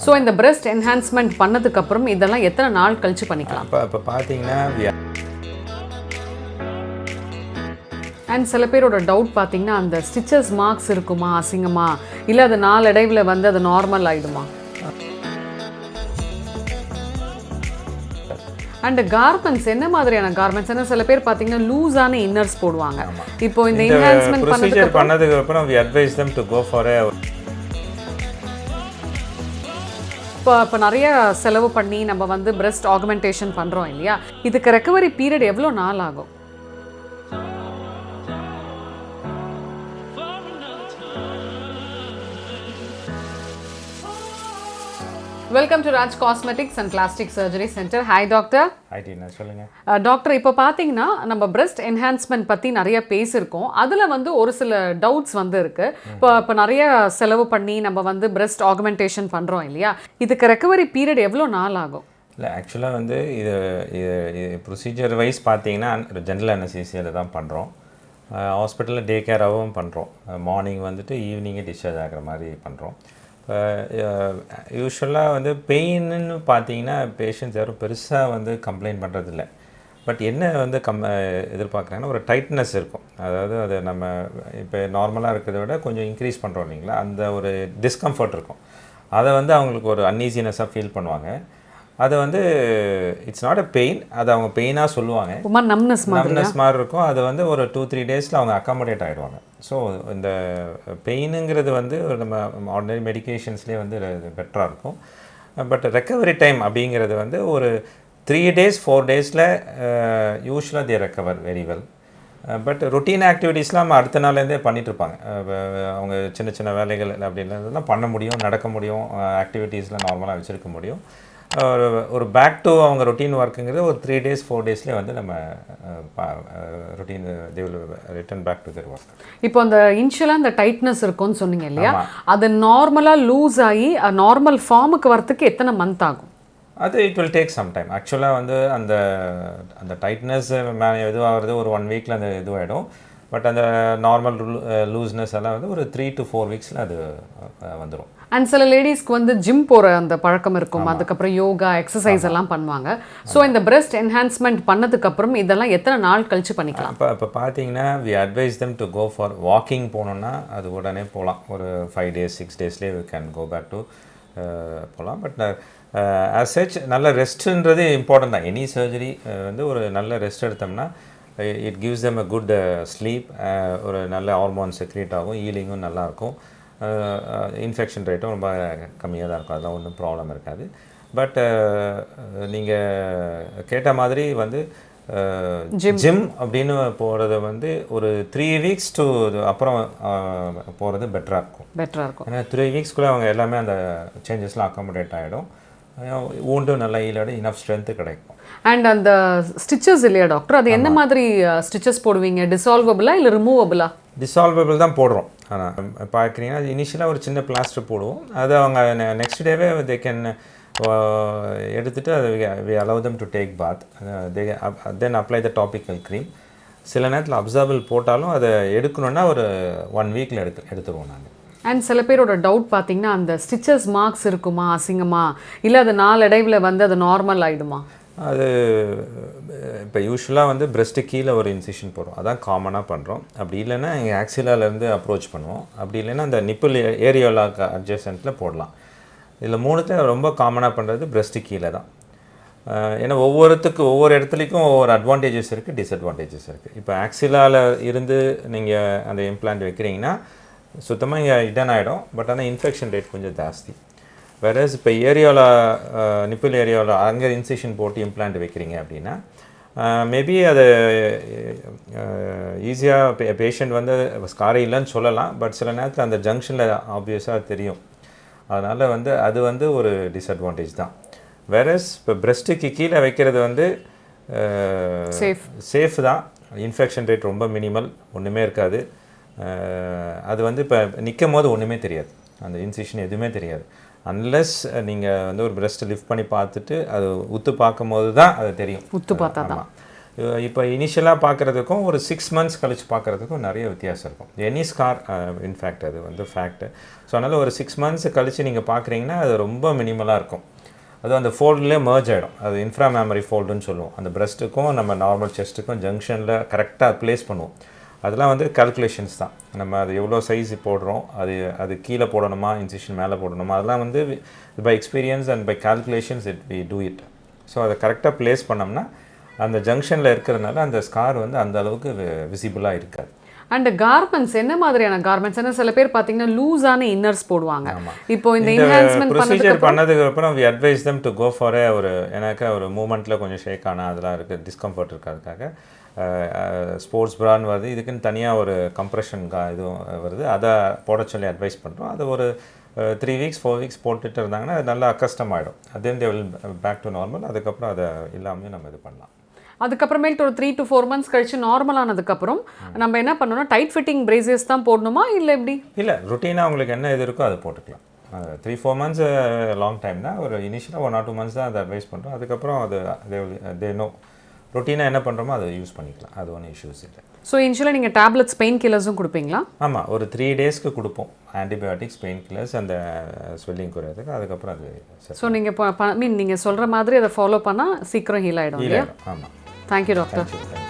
So இந்த breast enhancement பண்ணதுக்கு அப்புறம் இதெல்லாம் எத்தனை நாள் கழிச்சு பண்ணிக்கலாம்? இப்போ பார்த்தீங்கன்னா அண்ட் சில பேரோட டவுட் பார்த்தீங்கன்னா அந்த ஸ்டிச்சஸ் மார்க்ஸ் இருக்குமா, அசிங்கமா, இல்லை அது நாளடைவில் வந்து அது நார்மல் ஆகிடுமா? அண்ட் கார்மெண்ட்ஸ் என்ன மாதிரியான கார்மெண்ட்ஸ்? ஏன்னா சில பேர் பார்த்தீங்கன்னா லூஸான இன்னர்ஸ் போடுவாங்க. இப்போ இந்த என்ஹான்ஸ்மெண்ட் பண்ணதுக்கு அப்புறம் we advise them to go for a இப்போ நிறைய செலவு பண்ணி நம்ம வந்து breast augmentation பண்ணுறோம் இல்லையா, இதுக்கு ரெக்கவரி பீரியட் எவ்வளோ நாள் ஆகும்? Welcome to Raj cosmetics and plastic surgery centre. Hi doctor. Hi Tina, சொல்லுங்க. டாக்டர், இப்போ பார்த்தீங்கன்னா நம்ம breast enhancement பற்றி நிறைய பேசியிருக்கோம். அதில் வந்து ஒரு சில டவுட்ஸ் வந்து இருக்குது. இப்போ நிறைய செலவு பண்ணி நம்ம வந்து breast augmentation பண்ணுறோம் இல்லையா, இதுக்கு ரெக்கவரி பீரியட் எவ்வளோ நாள் ஆகும்? இல்லை, ஆக்சுவலாக வந்து இது ப்ரொசீஜர் வைஸ் பார்த்தீங்கன்னா ஜென்ரல் அனஸ்தீசியாவில் தான் பண்ணுறோம். ஹாஸ்பிட்டலில் டே கேராகவும் பண்ணுறோம். மார்னிங் வந்துட்டு ஈவினிங்கே டிஸ்சார்ஜ் ஆகிற மாதிரி பண்ணுறோம். யூஸ்வலாக வந்து பெயின்னு பார்த்தீங்கன்னா பேஷண்ட்ஸ் யாரும் பெருசாக வந்து கம்ப்ளைண்ட் பண்ணுறதில்ல. பட் என்ன வந்து எதிர்பார்க்குறாங்கன்னா ஒரு டைட்னஸ் இருக்கும். அதாவது அது நம்ம இப்போ நார்மலாக இருக்கிறத விட கொஞ்சம் இன்க்ரீஸ் பண்ணுறோம் இல்லைங்களா, அந்த ஒரு டிஸ்கம்ஃபர்ட் இருக்கும். அதை வந்து அவங்களுக்கு ஒரு அன்ஈஸினஸாக ஃபீல் பண்ணுவாங்க. அதை வந்து இட்ஸ் நாட் அ பெயின், அது அவங்க பெயினாக சொல்லுவாங்க. நம்னஸ் மாதிரி இருக்கும். அது வந்து ஒரு 2-3 டேஸில் அவங்க அக்காமடேட் ஆகிடுவாங்க. ஸோ இந்த பெயினுங்கிறது வந்து நம்ம ஆர்டினரி மெடிக்கேஷன்ஸ்லேயே வந்து பெட்டராக இருக்கும். பட் ரெக்கவரி டைம் அப்படிங்கிறது வந்து ஒரு 3 days 4 days யூஸ்வலாக they recover very well. But routine ஆக்டிவிட்டீஸ்லாம் நம்ம அடுத்த நாள்லேருந்தே பண்ணிகிட்ருப்பாங்க. அவங்க சின்ன சின்ன வேலைகள் அப்படின்றதெல்லாம் பண்ண முடியும், நடக்க முடியும், ஆக்டிவிட்டீஸ்லாம் நார்மலாக வச்சுருக்க முடியும். ஒரு பேக் டு அவங்க ரொட்டீன் ஒர்க்குங்கிறது ஒரு 3 days 4 daysலேயே வந்து நம்ம routine they will return back to their work. இப்போ அந்த இனிஷியலாக அந்த டைட்னஸ் இருக்கும்னு சொன்னீங்க இல்லையா, அது நார்மலாக லூஸ் ஆகி நார்மல் ஃபார்முக்கு வரத்துக்கு எத்தனை மந்த் ஆகும்? அது it will take some time. ஆக்சுவலாக வந்து அந்த டைட்னஸ் இதுவாகிறது ஒரு 1 week அந்த இதுவாகிடும். பட் அந்த நார்மல் லூஸ்னஸ் எல்லாம் வந்து ஒரு 3 to 4 weeks அது வந்துடும். அண்ட் சில லேடிஸ்க்கு வந்து ஜிம் போகிற அந்த பழக்கம் இருக்கும், அதுக்கப்புறம் யோகா எக்ஸசைஸ் எல்லாம் பண்ணுவாங்க. ஸோ இந்த breast enhancement பண்ணதுக்கப்புறம் இதெல்லாம் எத்தனை நாள் கழிச்சு பண்ணிக்கலாம்? இப்போ பார்த்தீங்கன்னா we advise them to go for walking. போனோன்னா அது உடனே போகலாம். ஒரு 5 days 6 daysலேயே we can go back to போகலாம். பட் as such நல்ல ரெஸ்ட்டுன்றது இம்பார்ட்டன்ட் தான். எனி சர்ஜரி வந்து ஒரு நல்ல ரெஸ்ட் எடுத்தோம்னா it gives them a good sleep. ஒரு நல்ல ஹார்மோன் செக்ரேட் ஆகும், ஹீலிங்கும் நல்லாயிருக்கும், இன்ஃபெக்ஷன் ரேட்டும் ரொம்ப கம்மியாக தான் இருக்கும். அதெல்லாம் ஒன்றும் ப்ராப்ளம் இருக்காது. பட் நீங்கள் கேட்ட மாதிரி வந்து ஜிம் அப்படின்னு போகிறது வந்து ஒரு 3 weeks to அப்புறம் போகிறது பெட்டராக இருக்கும். ஏன்னா 3 weeksக்குள்ளே அவங்க எல்லாமே அந்த சேஞ்சஸ்லாம் அக்காமடேட் ஆகிடும். ஊண்டும் நல்லா ஈலாடு இனஃப் ஸ்ட்ரென்த்து கிடைக்கும். அண்ட் அந்த ஸ்டிச்சஸ் இல்லையா டாக்டர், அது என்ன மாதிரி ஸ்டிச்சஸ் போடுவீங்க? டிசால்வபிளா இல்லை ரிமூவபிளா? டிசால்வபிள் தான் போடுறோம். ஆனால் பார்க்குறீங்கன்னா இனிஷியலாக ஒரு சின்ன பிளாஸ்டர் போடுவோம். அது அவங்க நெக்ஸ்ட் டேவே தே கேன் எடுத்துகிட்டு அது we allow them to take bath. Then apply the topical cream. சில நேரத்தில் அப்சார்பிள் போட்டாலும் அதை எடுக்கணுன்னா ஒரு 1 weekல எடுத்துருவோம் நாங்கள். அண்ட் சில பேரோட டவுட் பார்த்தீங்கன்னா அந்த ஸ்டிச்சஸ் மார்க்ஸ் இருக்குமா, அசிங்கமா, இல்லை அது நாளடைவில் வந்து அது நார்மல் ஆகிடுமா? அது இப்போ யூஸ்வலாக வந்து பிரெஸ்ட்டு கீழே ஒரு இன்சிஷன் போடுறோம், அதான் காமனாக பண்ணுறோம். அப்படி இல்லைன்னா எங்கள் ஆக்சிலாலேருந்து அப்ரோச் பண்ணுவோம். அப்படி இல்லைன்னா அந்த நிப்பிள் ஏரியோலாக்கு அட்ஜசன்ட்டில் போடலாம். இதில் 3த்துல ரொம்ப காமனாக பண்ணுறது பிரெஸ்ட்டு கீழே தான். ஏன்னா ஒவ்வொரு இடத்துலைக்கும் ஒவ்வொரு அட்வான்டேஜஸ் இருக்குது, டிஸ்அட்வான்டேஜஸ் இருக்குது. இப்போ ஆக்சிலாவில் இருந்து நீங்கள் அந்த இம்ப்ளான்ட் வைக்கிறீங்கன்னா சுத்தமாக இங்கே இடன் ஆகிடும். பட் ஆனால் இன்ஃபெக்ஷன் ரேட் கொஞ்சம் ஜாஸ்தி. வேறஸ் இப்போ ஏரியாவில் நிப்பிள் ஏரியாவில் அங்கே இன்சிஷன் போட்டு இம்ப்ளான்ட் வைக்கிறீங்க அப்படின்னா மேபி அது ஈஸியாக பேஷண்ட் வந்து ஸ்காரே இல்லைன்னு சொல்லலாம். பட் சில நேரத்தில் அந்த ஜங்ஷனில் ஆப்வியஸாக தெரியும். அதனால் வந்து அது வந்து ஒரு டிஸ்அட்வான்டேஜ் தான். வேறஸ் இப்போ பிரெஸ்ட்டுக்கு கீழே வைக்கிறது வந்து சேஃப் தான். இன்ஃபெக்ஷன் ரேட் ரொம்ப மினிமல், ஒன்றுமே இருக்காது. அது வந்து இப்போ நிற்கும் போது ஒன்றுமே தெரியாது, அந்த இன்சிஷன் எதுவுமே தெரியாது. அன்லெஸ் நீங்கள் வந்து ஒரு பிரெஸ்ட்டை லிஃப்ட் பண்ணி பார்த்துட்டு அது உத்து பார்க்கும் போது தான் அது தெரியும். உத்து பார்த்தா தான். இப்போ இனிஷியலாக பார்க்குறதுக்கும் ஒரு 6 months கழிச்சு பார்க்குறதுக்கும் நிறைய வித்தியாசம் இருக்கும். எனி ஸ்கார் இன்ஃபேக்ட் அது வந்து ஃபேக்ட்டு. ஸோ அதனால் ஒரு 6 months கழிச்சு நீங்கள் பார்க்குறீங்கன்னா அது ரொம்ப மினிமலாக இருக்கும். அது அந்த ஃபோல்ட்லேயே மர்ஜ் ஆகிடும். அது இன்ஃப்ரா மேமரி ஃபோல்டுன்னு சொல்லுவோம். அந்த பிரஸ்ட்டுக்கும் நம்ம நார்மல் செஸ்ட்டுக்கும் ஜங்ஷனில் கரெக்டாக ப்ளேஸ் பண்ணுவோம். அதெல்லாம் வந்து கால்குலேஷன்ஸ் தான். நம்ம அது எவ்வளோ சைஸ் போடுறோம், அது கீழே போடணுமா, இன்சிஷன் மேலே போடணுமா, அதெல்லாம் வந்து by experience and by calculations we do it. So அதை கரெக்டாக ப்ளேஸ் பண்ணோம்னா அந்த ஜங்ஷனில் இருக்கிறதுனால அந்த ஸ்கார் வந்து அந்த அளவுக்கு விசிபிளாக இருக்காது. அண்ட் கார்மெண்ட்ஸ் என்ன மாதிரியான கார்மெண்ட்ஸ்? ஏன்னா சில பேர் பார்த்தீங்கன்னா லூஸான இன்னர்ஸ் போடுவாங்க. இப்போ இந்த என்ஹான்ஸ்மெண்ட் ப்ரொசீஜர் பண்ணதுக்கு அப்புறம் we advise them to go for எனக்கு ஒரு மூமெண்ட்டில் கொஞ்சம் ஷேக் ஆனால் அதெல்லாம் இருக்குது, டிஸ்கம்ஃபர்ட் இருக்கிறதுக்காக ஸ்போர்ட்ஸ் பிராண்ட் வருது, இதுக்குன்னு தனியாக ஒரு கம்ப்ரெஷன் இதுவும் வருது, அதை போட சொல்லி அட்வைஸ் பண்ணுறோம். அது ஒரு 3 weeks 4 weeks போட்டுட்டு இருந்தாங்கன்னா அது நல்லா அக்கஸ்டம் ஆகிடும். அதே பேக் டு நார்மல். அதுக்கப்புறம் அதை இல்லாமல் நம்ம இது பண்ணலாம். அதுக்கப்புறமேட்டு ஒரு 3 to 4 months கழிச்சு நார்மல் ஆனதுக்கப்புறம் நம்ம என்ன பண்ணணும்னா டைட் ஃபிட்டிங் பிரேசஸ் தான் போடணுமா இல்லை எப்படி? இல்லை, ருட்டீனாக உங்களுக்கு என்ன இது இருக்கோ அதை போட்டுக்கலாம். 3-4 months லாங் டைம் தான். ஒரு இனிஷியலாக 1 or 2 months தான் அதை அட்வைஸ் பண்ணுறோம். அதுக்கப்புறம் அது தே நோ ரொட்டீனாக என்ன பண்ணுறோமோ அதை யூஸ் பண்ணிக்கலாம். அது ஒன்றும் இஷ்யூஸ் இல்லை. ஸோ இனிஷியலாக நீங்கள் டேப்லெட்ஸ் பெயின் கில்லர்ஸும் கொடுப்பீங்களா? ஆமாம், ஒரு 3 daysக்கு கொடுப்போம் ஆன்டிபயோட்டிக்ஸ், பெயின் கில்லர்ஸ், அந்த ஸ்வெல்லிங் குறையிறதுக்கு. அதுக்கப்புறம் அது ஸோ நீங்கள் நீங்கள் சொல்கிற மாதிரி அதை ஃபாலோ பண்ணால் சீக்கிரம் ஹீல் ஆகிடும் இல்லையா? ஆமாம். Thank you doctor. தேங்க்யூ.